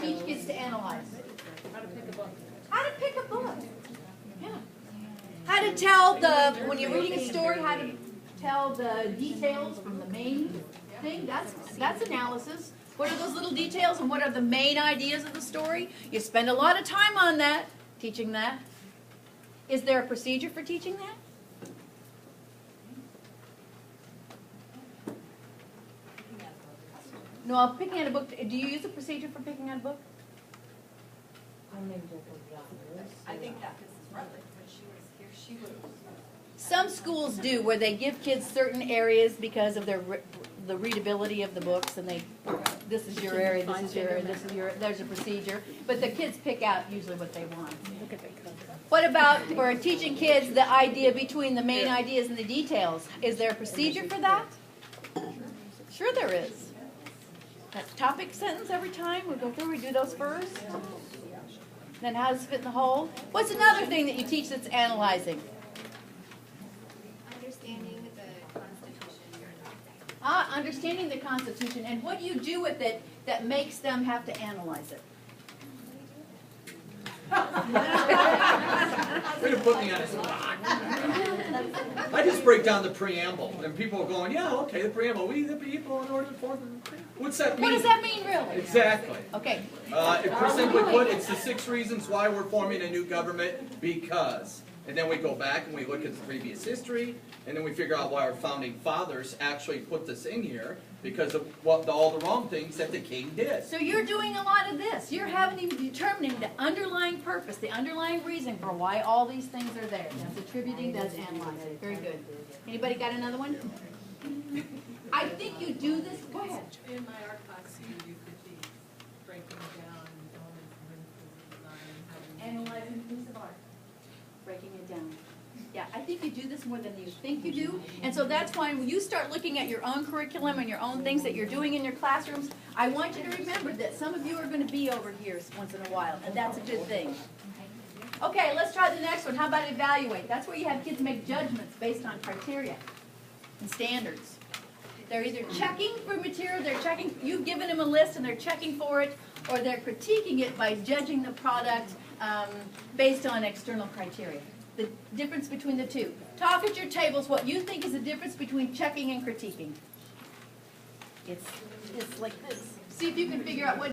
teach kids to analyze? How to pick a book. How to pick a book. Yeah. How to tell when you're reading a story, how to tell the details from the main thing. That's analysis. What are those little details and what are the main ideas of the story? You spend a lot of time on that, teaching that. Is there a procedure for teaching that? No, picking out a book. Do you use a procedure for picking out a book? I think that Mrs. Rutledge, when she was here, she would. Some schools do, where they give kids certain areas because of the readability of the books, and this is your area, this is your area, this is your. There's a procedure, but the kids pick out usually what they want. What about for teaching kids the idea between the main ideas and the details? Is there a procedure for that? Sure, there is. That topic sentence every time we go through, we do those first. Then how does it fit in the whole? What's another thing that you teach that's analyzing? Understanding the Constitution. Understanding the Constitution. And what do you do with it that makes them have to analyze it? Way to put me on a spot. I just break down the preamble, and people are going, yeah, okay, the preamble. We, the people, in order to form. What's that mean? What does that mean, really? Exactly. Okay. Simply put, it's the 6 reasons why we're forming a new government, because. And then we go back and we look at the previous history, and then we figure out why our founding fathers actually put this in here, because of all the wrong things that the king did. So you're doing a lot of this. You're determining the underlying purpose, the underlying reason for why all these things are there. That's attributing, that's analyzing. Very good. Anybody got another one? I think you do this. Go ahead. In my art class, you could be breaking down elements and principles of design and having Analyzing a piece of art. Breaking it down. Yeah, I think you do this more than you think you do. And so that's why when you start looking at your own curriculum and your own things that you're doing in your classrooms, I want you to remember that some of you are going to be over here once in a while, and that's a good thing. Okay, let's try the next one. How about evaluate? That's where you have kids make judgments based on criteria and standards. They're either checking for material, you've given them a list and they're checking for it, or they're critiquing it by judging the product based on external criteria. The difference between the two. Talk at your tables what you think is the difference between checking and critiquing. It's like this. See if you can figure out what